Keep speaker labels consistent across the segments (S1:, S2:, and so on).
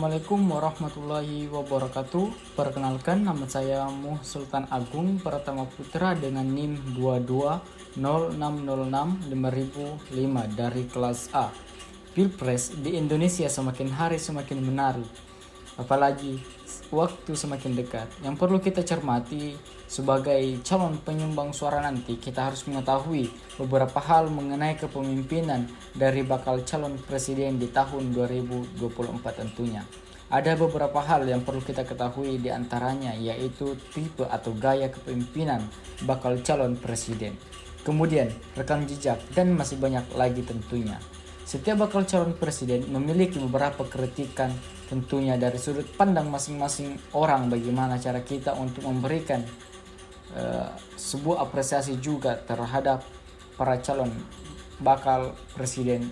S1: Assalamualaikum warahmatullahi wabarakatuh. Perkenalkan, nama saya Muh Sultan Agung Pratama Putra dengan NIM 2206065005 dari kelas A. Pilpres di Indonesia semakin hari semakin menarik, apalagi waktu semakin dekat. Yang perlu kita cermati sebagai calon penyumbang suara nanti, kita harus mengetahui beberapa hal mengenai kepemimpinan dari bakal calon presiden di tahun 2024 tentunya. Ada beberapa hal yang perlu kita ketahui, di antaranya yaitu tipe atau gaya kepemimpinan bakal calon presiden, kemudian rekam jejak, dan masih banyak lagi tentunya. Setiap bakal calon presiden memiliki beberapa kritikan tentunya dari sudut pandang masing-masing orang, bagaimana cara kita untuk memberikan sebuah apresiasi juga terhadap para calon bakal presiden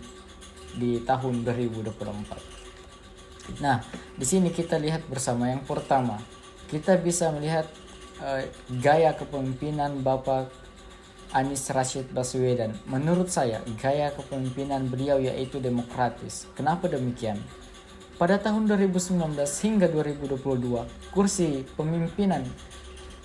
S1: di tahun 2024. Nah, di sini kita lihat bersama. Yang pertama, kita bisa melihat gaya kepemimpinan Bapak Anies Rashid Baswedan. Menurut saya, gaya kepemimpinan beliau yaitu demokratis. Kenapa demikian? Pada tahun 2019 hingga 2022, kursi pemimpinan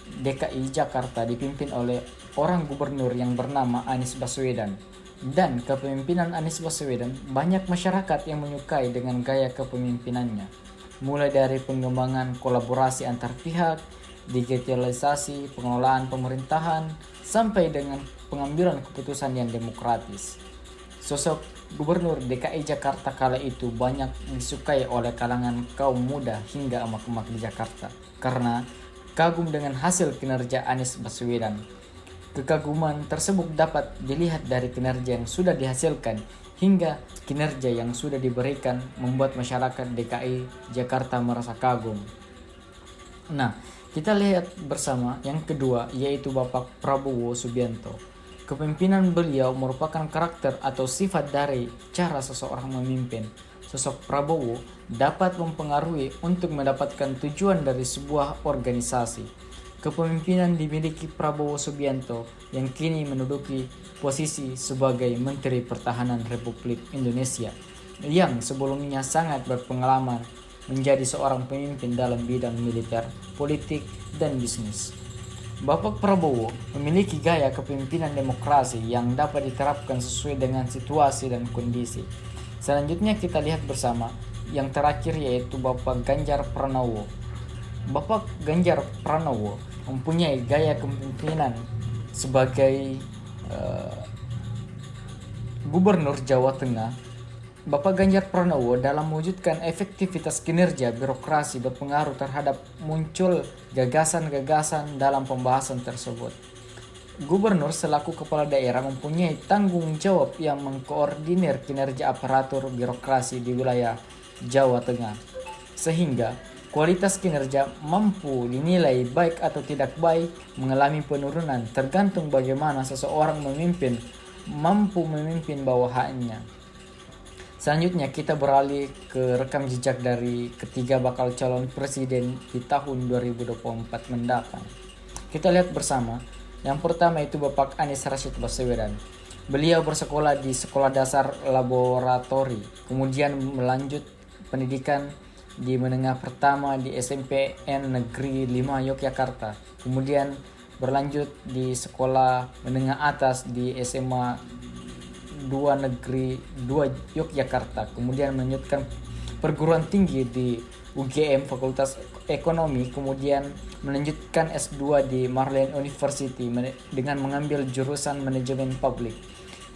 S1: DKI Jakarta dipimpin oleh orang gubernur yang bernama Anies Baswedan. Dan kepemimpinan Anies Baswedan, banyak masyarakat yang menyukai dengan gaya kepemimpinannya. Mulai dari pengembangan kolaborasi antar pihak, digitalisasi pengelolaan pemerintahan, sampai dengan pengambilan keputusan yang demokratis. Sosok Gubernur DKI Jakarta kala itu banyak disukai oleh kalangan kaum muda hingga emak-emak di Jakarta karena kagum dengan hasil kinerja Anies Baswedan. Kekaguman tersebut dapat dilihat dari kinerja yang sudah dihasilkan hingga kinerja yang sudah diberikan, membuat masyarakat DKI Jakarta merasa kagum. Nah, kita lihat bersama yang kedua, yaitu Bapak Prabowo Subianto. Kepemimpinan beliau merupakan karakter atau sifat dari cara seseorang memimpin. Sosok Prabowo dapat mempengaruhi untuk mendapatkan tujuan dari sebuah organisasi. Kepemimpinan dimiliki Prabowo Subianto yang kini menduduki posisi sebagai Menteri Pertahanan Republik Indonesia, yang sebelumnya sangat berpengalaman menjadi seorang pemimpin dalam bidang militer, politik, dan bisnis. Bapak Prabowo memiliki gaya kepemimpinan demokrasi yang dapat diterapkan sesuai dengan situasi dan kondisi. Selanjutnya kita lihat bersama yang terakhir, yaitu Bapak Ganjar Pranowo. Bapak Ganjar Pranowo mempunyai gaya kepemimpinan sebagai Gubernur Jawa Tengah. Bapak Ganjar Pranowo dalam mewujudkan efektivitas kinerja birokrasi berpengaruh terhadap muncul gagasan-gagasan dalam pembahasan tersebut. Gubernur selaku kepala daerah mempunyai tanggung jawab yang mengkoordinir kinerja aparatur birokrasi di wilayah Jawa Tengah, sehingga kualitas kinerja mampu dinilai baik atau tidak baik, mengalami penurunan tergantung bagaimana seseorang mampu memimpin bawahannya. Selanjutnya kita beralih ke rekam jejak dari ketiga bakal calon presiden di tahun 2024 mendatang. Kita lihat bersama. Yang pertama itu Bapak Anies Rashid Baswedan. Beliau bersekolah di Sekolah Dasar Laboratori, kemudian melanjut pendidikan di menengah pertama di SMPN Negeri 5 Yogyakarta, kemudian berlanjut di sekolah menengah atas di SMA 2 Negeri 2 Yogyakarta, kemudian melanjutkan perguruan tinggi di UGM Fakultas Ekonomi, kemudian melanjutkan S2 di Maryland University dengan mengambil jurusan manajemen publik.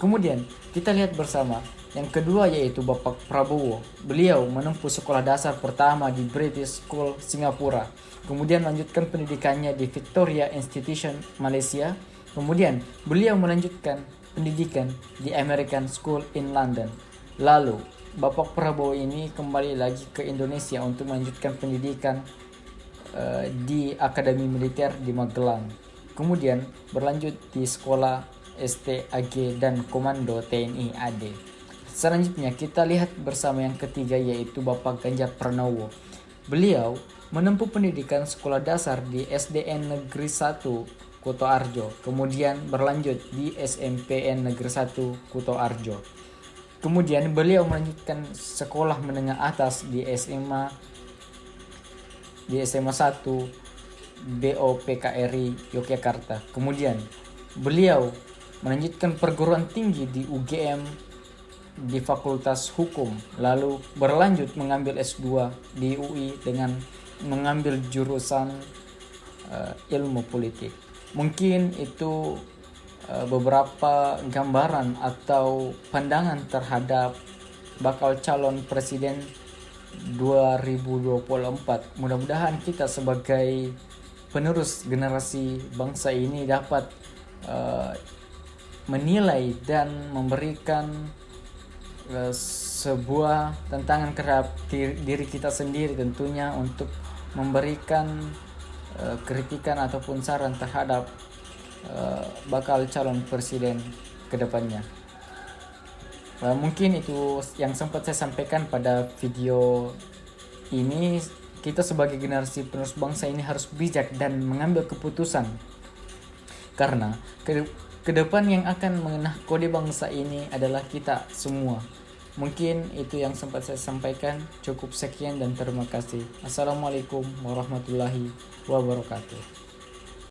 S1: Kemudian kita lihat bersama yang kedua, yaitu Bapak Prabowo. Beliau menempuh sekolah dasar pertama di British School Singapura, kemudian melanjutkan pendidikannya di Victoria Institution Malaysia, kemudian beliau melanjutkan pendidikan di American School in London. Lalu Bapak Prabowo ini kembali lagi ke Indonesia untuk melanjutkan pendidikan di Akademi Militer di Magelang, kemudian berlanjut di Sekolah STAG dan Komando TNI AD. Selanjutnya kita lihat bersama yang ketiga, yaitu Bapak Ganjar Pranowo. Beliau menempuh pendidikan sekolah dasar di SDN Negeri 1 Kuto Arjo, kemudian berlanjut di SMPN Negeri 1 Kuto Arjo. Kemudian beliau melanjutkan sekolah menengah atas di SMA 1 BOPKRI Yogyakarta. Kemudian beliau melanjutkan perguruan tinggi di UGM di Fakultas Hukum, lalu berlanjut mengambil S2 di UI dengan mengambil jurusan ilmu politik. Mungkin itu beberapa gambaran atau pandangan terhadap bakal calon presiden 2024. Mudah-mudahan kita sebagai penerus generasi bangsa ini dapat menilai dan memberikan sebuah tantangan terhadap diri kita sendiri tentunya untuk memberikan kritikan ataupun saran terhadap bakal calon presiden kedepannya. Mungkin itu yang sempat saya sampaikan pada video ini. Kita sebagai generasi penerus bangsa ini harus bijak dan mengambil keputusan, karena ke depan yang akan mengenakodi bangsa ini adalah kita semua. Mungkin itu yang sempat saya sampaikan. Cukup sekian dan terima kasih. Assalamualaikum warahmatullahi wabarakatuh.